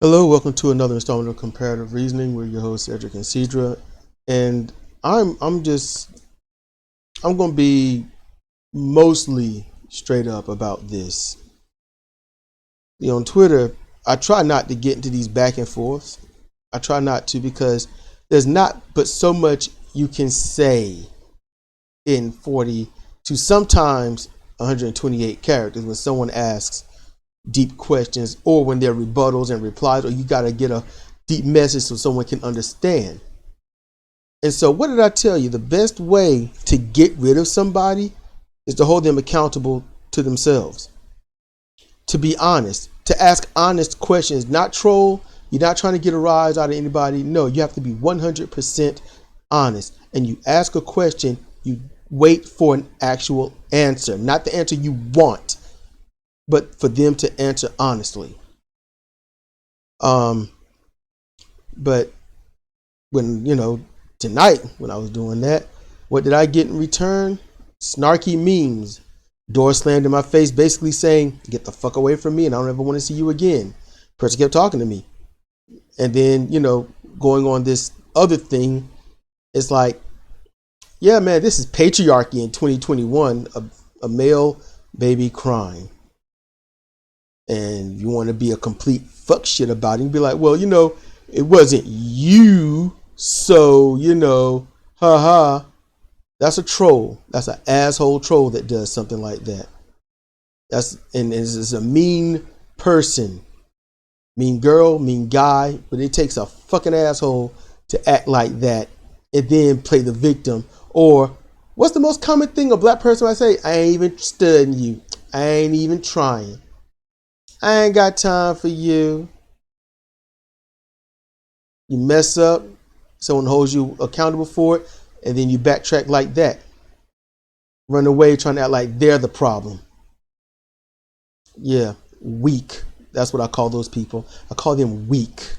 Hello, welcome to another installment of Comparative Reasoning. We're your hosts, Sedrik and Sidra, and I'm going to be mostly straight up about this. On Twitter, I try not to get into these back and forths. I try not to because there's not but so much you can say in 40 to sometimes 128 characters when someone asks deep questions, or when there are rebuttals and replies, or you got to get a deep message so someone can understand. And so what did I tell you? The best way to get rid of somebody is to hold them accountable to themselves, to be honest, to ask honest questions, not troll. You're not trying to get a rise out of anybody. No, you have to be 100% honest. And you ask a question, you wait for an actual answer, not the answer you want, but for them to answer honestly. But when, tonight when I was doing that, what did I get in return? Snarky memes. Door slammed in my face, basically saying, get the fuck away from me and I don't ever want to see you again. Person kept talking to me. And then, going on this other thing, it's like, yeah, man, this is patriarchy in 2021, a male baby crying. And you want to be a complete fuck shit about it and be like, well, it wasn't you. So, haha. That's a troll. That's an asshole troll that does something like that. And is a mean person. Mean girl, mean guy. But it takes a fucking asshole to act like that and then play the victim. Or what's the most common thing a black person might say? I ain't even studying you. I ain't even trying. I ain't got time for you. You mess up, someone holds you accountable for it, and then you backtrack like that. Run away trying to act like they're the problem. Yeah, weak. That's what I call those people. I call them weak.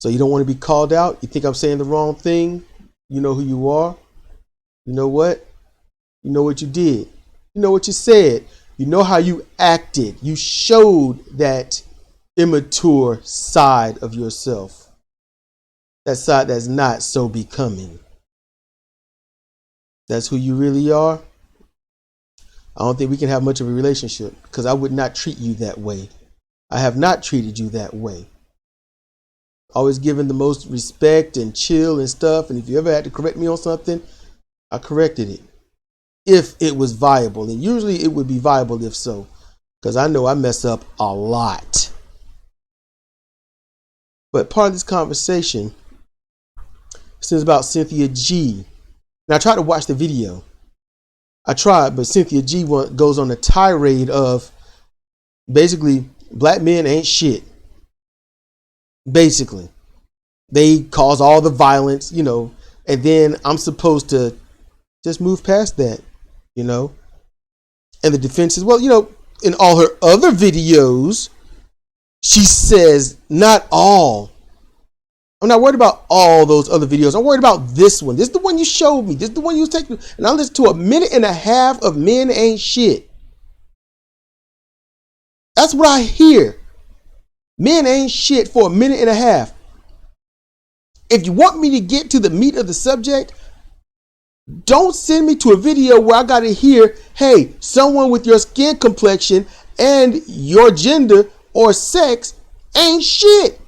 So you don't want to be called out? You think I'm saying the wrong thing? You know who you are? You know what? You know what you did. You know what you said. You know how you acted. You showed that immature side of yourself. That side that's not so becoming. That's who you really are. I don't think we can have much of a relationship because I would not treat you that way. I have not treated you that way. Always given the most respect and chill and stuff. And if you ever had to correct me on something, I corrected it. If it was viable, and usually it would be viable if so, because I know I mess up a lot. But part of this conversation is about Cynthia G. And I tried to watch the video. I tried, but Cynthia G goes on a tirade of basically black men ain't shit. Basically, they cause all the violence, and then I'm supposed to just move past that. And the defense is, well, in all her other videos, she says not all. I'm not worried about all those other videos. I'm worried about this one. This is the one you showed me. This is the one you was taking. And I listened to a minute and a half of men ain't shit. That's what I hear. Men ain't shit for a minute and a half. If you want me to get to the meat of the subject, don't send me to a video where I got to hear, hey, someone with your skin complexion and your gender or sex ain't shit.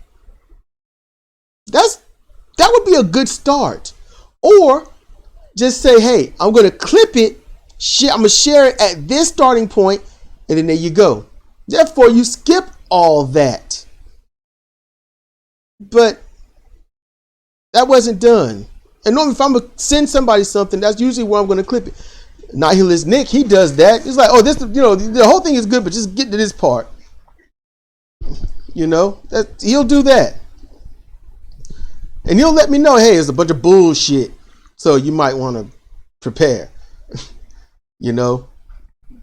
That would be a good start. Or just say, hey, I'm going to clip it. I'm going to share it at this starting point. And then there you go. Therefore, you skip all that. But that wasn't done. And normally if I'm going to send somebody something, that's usually where I'm going to clip it. Nihilist Nick, he does that. It's like, oh, this, the whole thing is good, but just get to this part. He'll do that. And he'll let me know, hey, it's a bunch of bullshit. So you might want to prepare.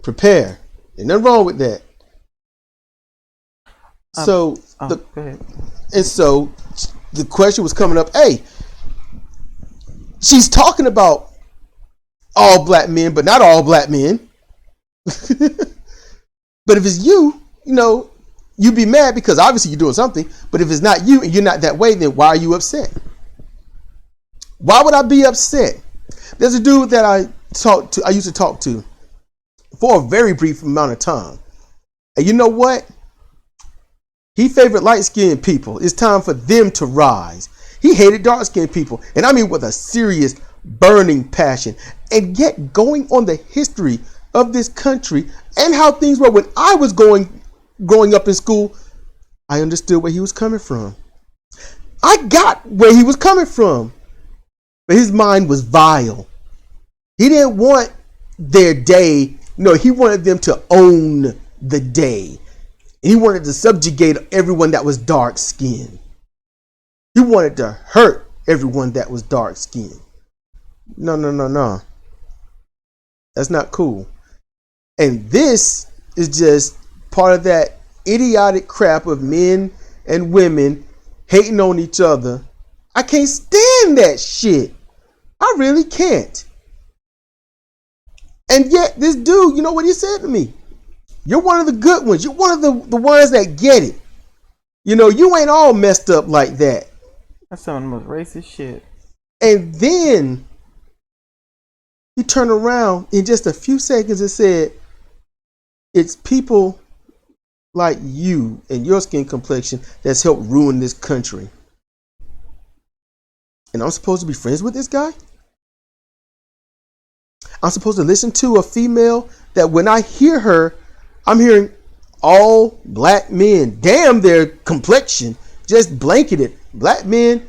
Prepare. Ain't nothing wrong with that. Go ahead. And so the question was coming up, hey, she's talking about all black men, but not all black men. But if it's you, you'd be mad because obviously you're doing something. But if it's not you and you're not that way, then why are you upset? Why would I be upset? There's a dude that I used to talk to for a very brief amount of time. And you know what? He favored light-skinned people. It's time for them to rise. He hated dark-skinned people. And I mean with a serious burning passion. And yet going on the history of this country and how things were when I was growing up in school, I understood where he was coming from. I got where he was coming from. But his mind was vile. He didn't want their day. No, he wanted them to own the day. He wanted to subjugate everyone that was dark skinned. He wanted to hurt everyone that was dark skinned. No. That's not cool. And this is just part of that idiotic crap of men and women hating on each other. I can't stand that shit. I really can't. And yet this dude, you know what he said to me? You're one of the good ones. You're one of the ones that get it. You know, you ain't all messed up like that. That's some of the most racist shit. And then he turned around in just a few seconds and said, it's people like you and your skin complexion that's helped ruin this country. And I'm supposed to be friends with this guy? I'm supposed to listen to a female that when I hear her, I'm hearing all black men. Damn their complexion. Just blanketed. Black men,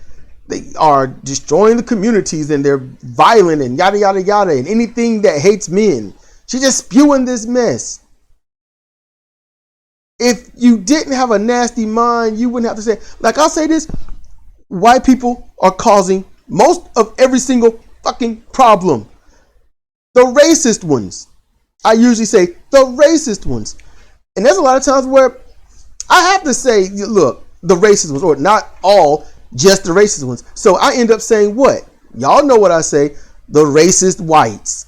they are destroying the communities and they're violent and yada, yada, yada. And anything that hates men. She's just spewing this mess. If you didn't have a nasty mind, you wouldn't have to say, like I'll say this, white people are causing most of every single fucking problem. The racist ones. I usually say the racist ones. And there's a lot of times where I have to say, look, the racist ones, or not all, just the racist ones. So I end up saying what? Y'all know what I say, the racist whites.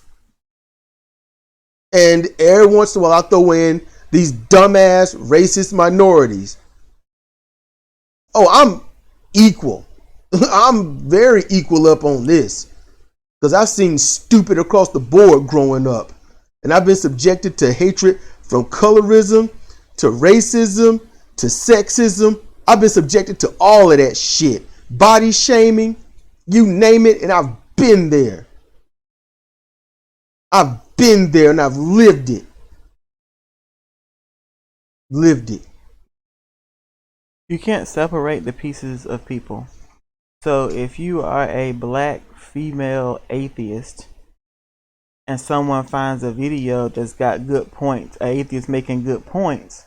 And every once in a while I throw in these dumbass racist minorities. Oh, I'm equal. I'm very equal up on this. Because I've seen stupid across the board growing up. And I've been subjected to hatred from colorism to racism to sexism. I've been subjected to all of that shit. Body shaming, you name it, and I've been there. I've been there and I've lived it. Lived it. You can't separate the pieces of people. So if you are a black female atheist and someone finds a video that's got good points, an atheist making good points,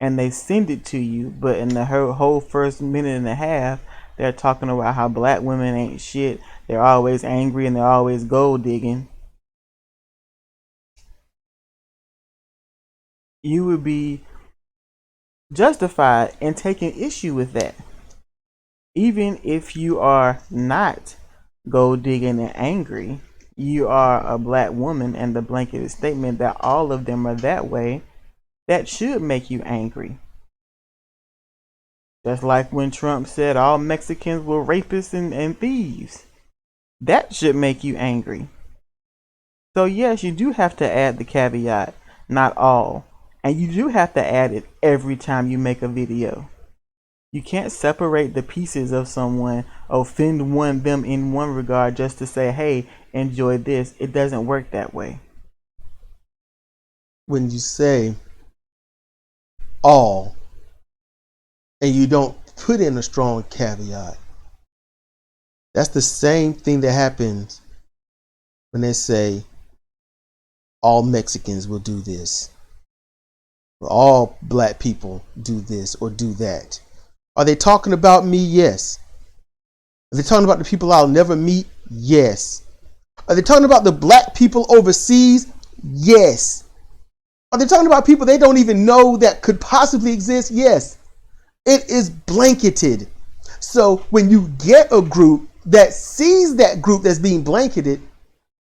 and they send it to you, but in the whole first minute and a half, they're talking about how black women ain't shit, they're always angry and they're always gold digging, you would be justified in taking issue with that. Even if you are not gold digging and angry, you are a black woman, and the blanketed statement that all of them are that way, that should make you angry. Just like when Trump said all Mexicans were rapists and thieves. That should make you angry. So yes, you do have to add the caveat, not all. And you do have to add it every time you make a video. You can't separate the pieces of someone, offend them in one regard just to say, hey, enjoy this. It doesn't work that way. When you say all and you don't put in a strong caveat, that's the same thing that happens when they say all Mexicans will do this, or all black people do this or do that. Are they talking about me? Yes. Are they talking about the people I'll never meet? Yes. Are they talking about the black people overseas? Yes. Are they talking about people they don't even know that could possibly exist? Yes. It is blanketed. So when you get a group that sees that group that's being blanketed,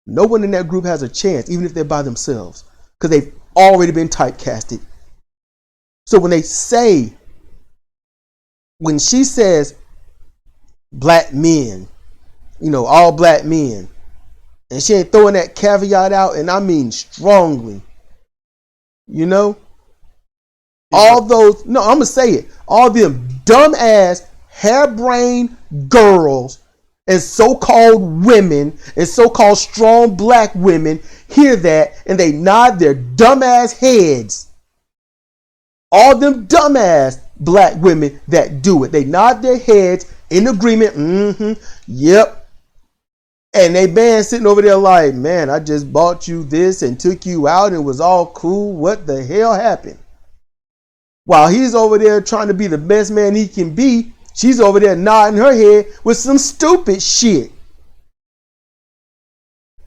no one in that group has a chance, even if they're by themselves, because they've already been typecasted. So when she says black men, all black men, and she ain't throwing that caveat out, and I mean strongly, all those, no, I'm going to say it, all them dumbass, harebrained girls and so-called women and so-called strong black women hear that and they nod their dumbass heads. All them dumbass black women that do it, they nod their heads in agreement. Yep. And they man sitting over there like, man, I just bought you this and took you out and it was all cool. What the hell happened? While he's over there trying to be the best man he can be, she's over there nodding her head with some stupid shit.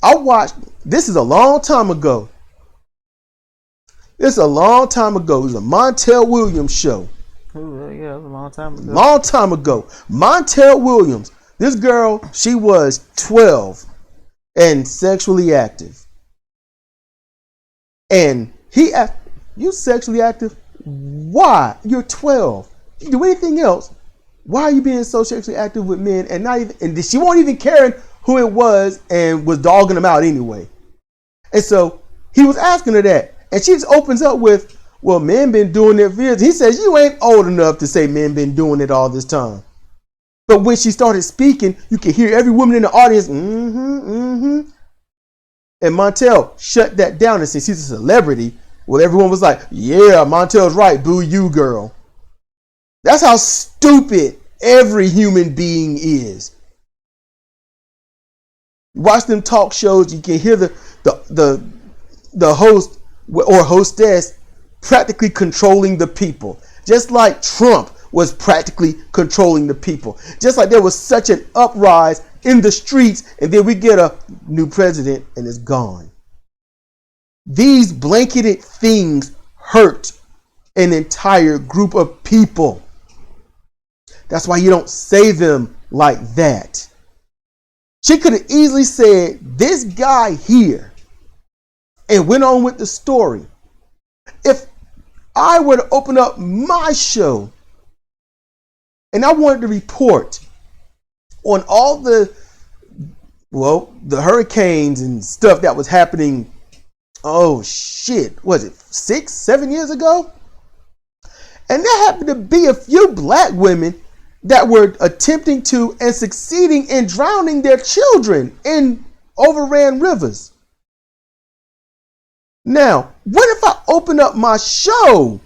I watched, this is a long time ago. It was a Montel Williams show. Ooh, yeah, it was a long time ago. Montel Williams. This girl, she was 12 and sexually active. And he asked, you sexually active? Why? You're 12. You do anything else? Why are you being so sexually active with men and not even, and she won't even caring who it was and was dogging them out anyway. And so he was asking her that. And she just opens up with, well, men been doing it for years. He says, you ain't old enough to say men been doing it all this time. But when she started speaking, you could hear every woman in the audience, And Montel shut that down, and since he's a celebrity, well, everyone was like, yeah, Montel's right, boo you, girl. That's how stupid every human being is. You watch them talk shows, you can hear the host or hostess practically controlling the people. Just like Trump was practically controlling the people. Just like there was such an uprise in the streets, and then we get a new president and it's gone. These blanketed things hurt an entire group of people. That's why you don't say them like that. She could have easily said, this guy here, and went on with the story. If I were to open up my show and I wanted to report on all the hurricanes and stuff that was happening, was it 6-7 years ago? And there happened to be a few black women that were attempting to and succeeding in drowning their children in overran rivers. Now, what if I open up my show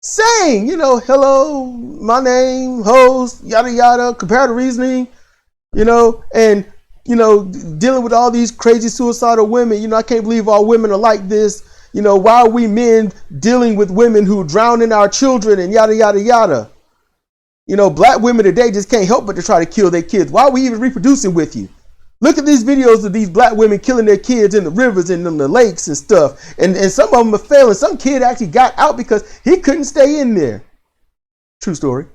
saying, hello, my name, host, yada, yada, comparative reasoning, and, dealing with all these crazy suicidal women. I can't believe all women are like this. Why are we men dealing with women who drown in our children and yada, yada, yada? Black women today just can't help but to try to kill their kids. Why are we even reproducing with you? Look at these videos of these black women killing their kids in the rivers and in the lakes and stuff. And some of them are failing. Some kid actually got out because he couldn't stay in there. True story.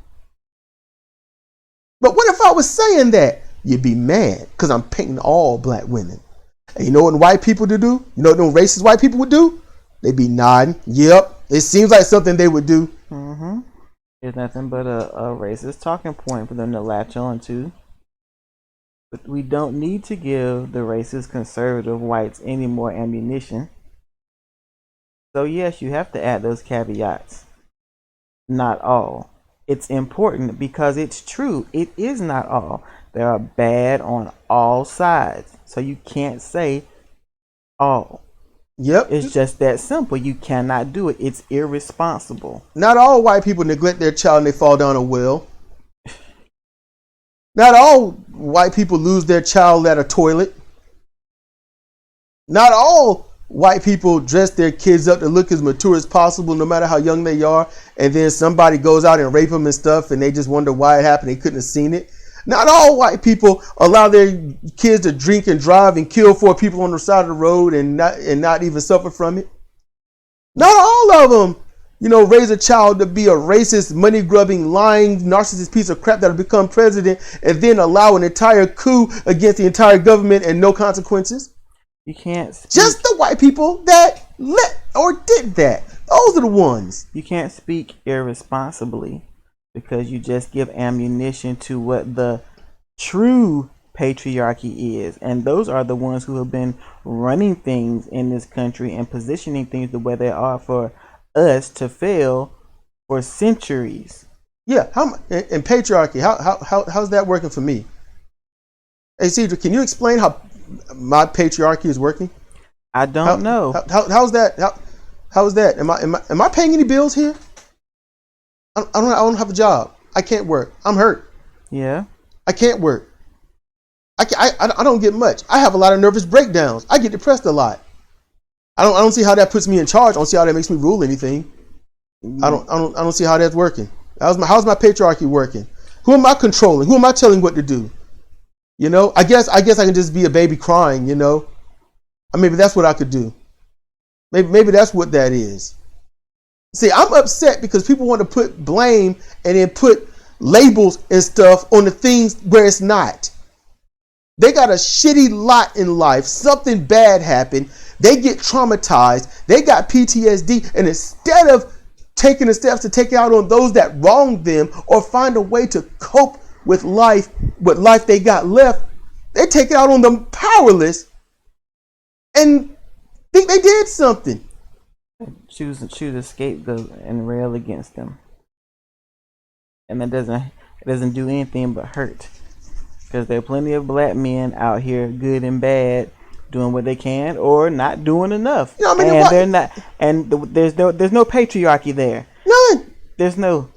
But what if I was saying that? You'd be mad because I'm painting all black women. And you know what white people do? You know what them racist white people would do? They'd be nodding. Yep. It seems like something they would do. Mm-hmm. It's nothing but a racist talking point for them to latch on to. But we don't need to give the racist conservative whites any more ammunition. So yes, you have to add those caveats. Not all. It's important because it's true. It is not all. They are bad on all sides. So you can't say all. Yep. It's just that simple. You cannot do it. It's irresponsible. Not all white people neglect their child and they fall down a well. Not all white people lose their child at a toilet. Not all white people dress their kids up to look as mature as possible, no matter how young they are. And then somebody goes out and rape them and stuff, and they just wonder why it happened. They couldn't have seen it. Not all white people allow their kids to drink and drive and kill 4 people on the side of the road and not even suffer from it. Not all of them, raise a child to be a racist, money-grubbing, lying, narcissist piece of crap that'll become president and then allow an entire coup against the entire government and no consequences. You can't speak. Just the white people that did that. Those are the ones. You can't speak irresponsibly because you just give ammunition to what the true patriarchy is. And those are the ones who have been running things in this country and positioning things the way they are for us to fail for centuries. Yeah, and patriarchy, how's that working for me? Hey, Sidra, can you explain how my patriarchy is working? I don't know. How's that? How is that? Am I paying any bills here? I don't have a job. I can't work. I'm hurt. Yeah. I can't work. I don't get much. I have a lot of nervous breakdowns. I get depressed a lot. I don't see how that puts me in charge. I don't see how that makes me rule anything. I don't see how that's working. How's my patriarchy working? Who am I controlling? Who am I telling what to do? You know, I guess I can just be a baby crying, you know. Maybe that's what I could do. Maybe that's what that is. See, I'm upset because people want to put blame and then put labels and stuff on the things where it's not. They got a shitty lot in life. Something bad happened. They get traumatized. They got PTSD. And instead of taking the steps to take it out on those that wronged them or find a way to cope with life, what life they got left, they take it out on the powerless and think they did something. Choose a scapegoat and rail against them, and it doesn't do anything but hurt. Because there are plenty of black men out here, good and bad, doing what they can or not doing enough. You know what I mean? And they're not. And there's no patriarchy there. None. There's no.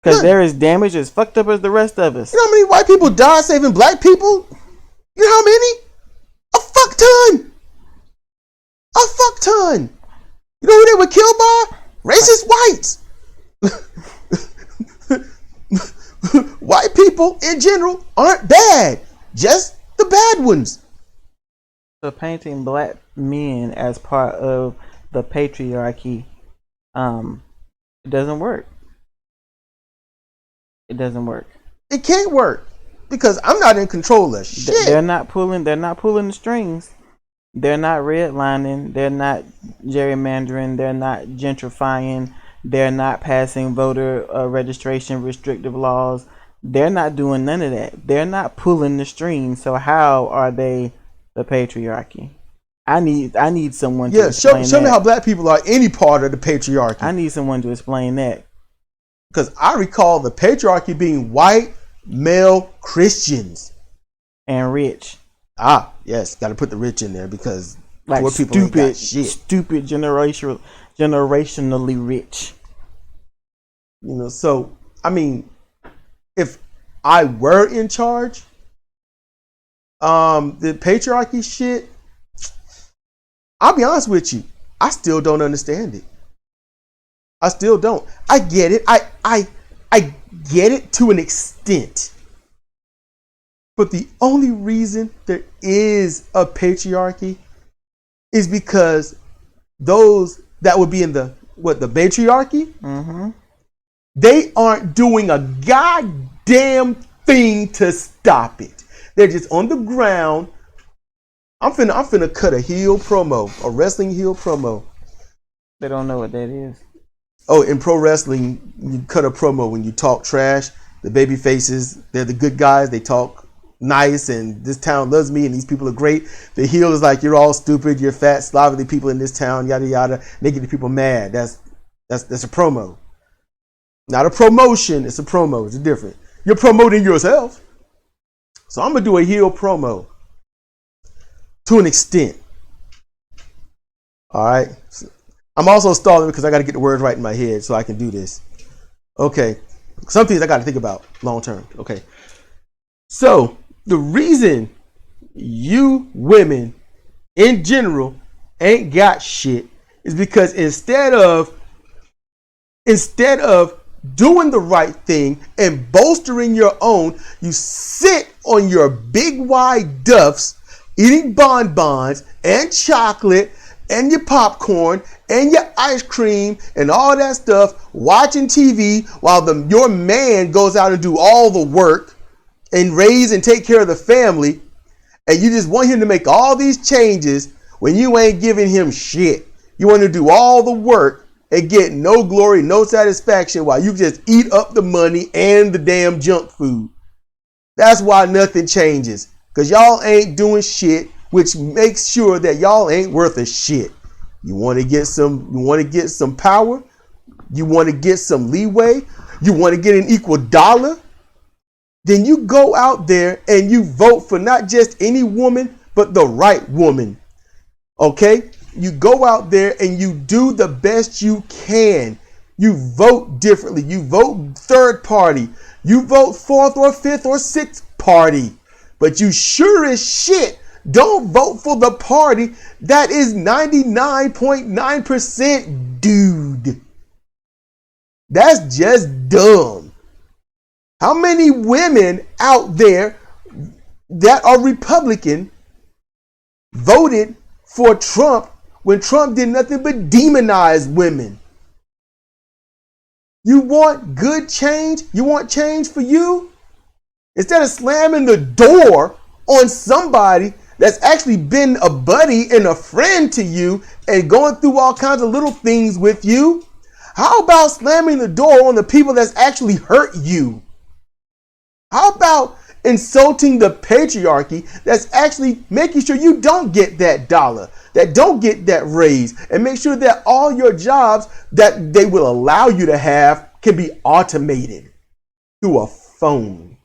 Because they're as damaged, as fucked up as the rest of us. You know how many white people died saving black people? You know how many? A fuck ton. A fuck ton. You know who they were killed by? Racist whites. White people in general aren't bad. Just the bad ones. So painting black men as part of the patriarchy, it doesn't work. It doesn't work. It can't work because I'm not in control of shit. They're not pulling the strings. They're not redlining. They're not gerrymandering. They're not gentrifying. They're not passing voter registration restrictive laws. They're not doing none of that. They're not pulling the strings. So how are they the patriarchy? I need someone to explain that. Show me how black people are any part of the patriarchy. I need someone to explain that. Because I recall the patriarchy being white, male Christians. And rich. Ah, yes. Got to put the rich in there because like poor people ain't got shit. Stupid generationally rich. You know, so, I mean, if I were in charge, the patriarchy shit, I'll be honest with you, I still don't understand it. I still don't. I get it. I get it to an extent. But the only reason there is a patriarchy is because those that would be in the matriarchy, mm-hmm. They aren't doing a goddamn thing to stop it. They're just on the ground. I'm finna cut a heel promo, a wrestling heel promo. They don't know what that is. Oh, in pro wrestling, you cut a promo when you talk trash. The baby faces, they're the good guys. They talk nice, and this town loves me, and these people are great. The heel is like, you're all stupid, you're fat, slovenly people in this town, yada yada. And they get the people mad. That's a promo. Not a promotion. It's a promo. It's different. You're promoting yourself. So I'm gonna do a heel promo to an extent. All right. I'm also stalling because I got to get the words right in my head so I can do this. Okay. Some things I got to think about long term. Okay. So the reason you women in general ain't got shit is because instead of doing the right thing and bolstering your own, you sit on your big wide duffs eating bonbons and chocolate and your popcorn and your ice cream and all that stuff, watching TV while your man goes out and do all the work and raise and take care of the family, and you just want him to make all these changes when you ain't giving him shit. You want to do all the work and get no glory, no satisfaction while you just eat up the money and the damn junk food. That's why nothing changes. Because y'all ain't doing shit, which makes sure that y'all ain't worth a shit. You want to get some power? You want to get some leeway? You want to get an equal dollar? Then you go out there and you vote for not just any woman, but the right woman. Okay? You go out there and you do the best you can. You vote differently. You vote third party. You vote fourth or fifth or sixth party. But you sure as shit don't vote for the party that is 99.9% dude. That's just dumb. How many women out there that are Republican voted for Trump when Trump did nothing but demonize women? You want good change? You want change for you? Instead of slamming the door on somebody that's actually been a buddy and a friend to you and going through all kinds of little things with you, how about slamming the door on the people that's actually hurt you? How about insulting the patriarchy that's actually making sure you don't get that dollar, that don't get that raise, and make sure that all your jobs that they will allow you to have can be automated through a phone?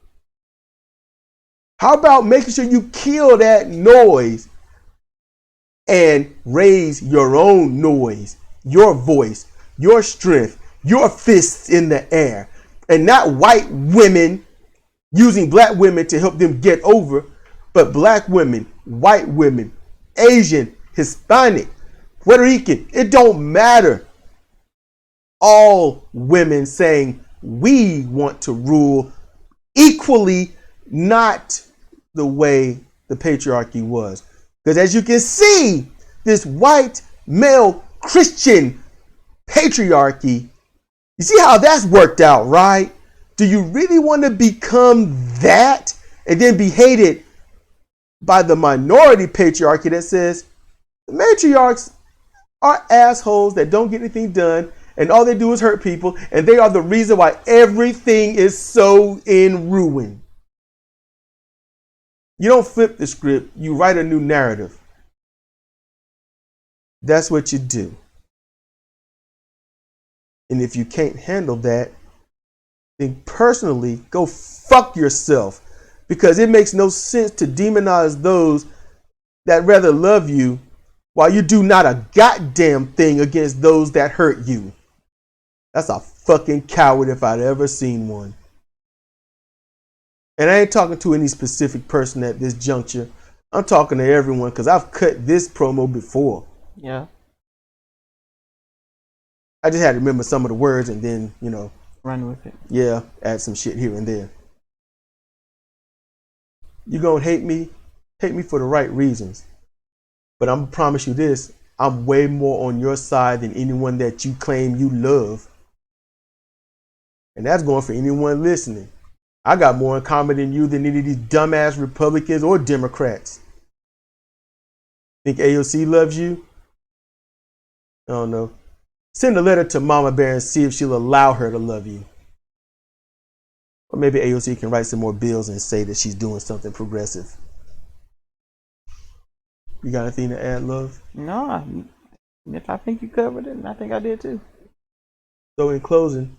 How about making sure you kill that noise and raise your own noise, your voice, your strength, your fists in the air, and not white women using black women to help them get over, but black women, white women, Asian, Hispanic, Puerto Rican, it don't matter. All women saying we want to rule equally, not the way the patriarchy was. Because as you can see, this white male Christian patriarchy, you see how that's worked out, right? Do you really want to become that and then be hated by the minority patriarchy that says the matriarchs are assholes that don't get anything done and all they do is hurt people and they are the reason why everything is so in ruin? You don't flip the script, you write a new narrative. That's what you do. And if you can't handle that, then personally go fuck yourself, because it makes no sense to demonize those that rather love you while you do not a goddamn thing against those that hurt you. That's a fucking coward if I'd ever seen one. And I ain't talking to any specific person at this juncture. I'm talking to everyone because I've cut this promo before. Yeah. I just had to remember some of the words and then, Run with it. yeah, add some shit here and there. You gonna hate me for the right reasons. But I'm gonna promise you this, I'm way more on your side than anyone that you claim you love. And that's going for anyone listening. I got more in common than you than any of these dumbass Republicans or Democrats. Think AOC loves you? I don't know. Send a letter to Mama Bear and see if she'll allow her to love you. Or maybe AOC can write some more bills and say that she's doing something progressive. You got anything to add, love? No, if I think you covered it, and I think I did too. So in closing,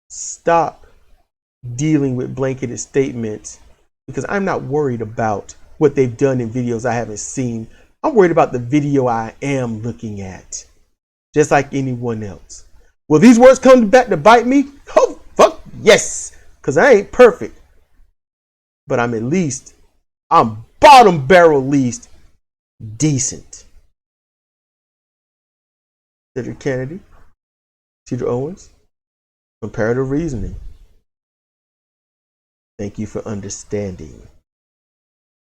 stop dealing with blanketed statements, because I'm not worried about what they've done in videos I haven't seen. I'm worried about the video I am looking at, just like anyone else. Will these words come back to bite me? Oh, fuck yes, because I ain't perfect. But I'm bottom barrel least decent. Sidra Kennedy, Sidra Owens, Comparative Reasoning. Thank you for understanding.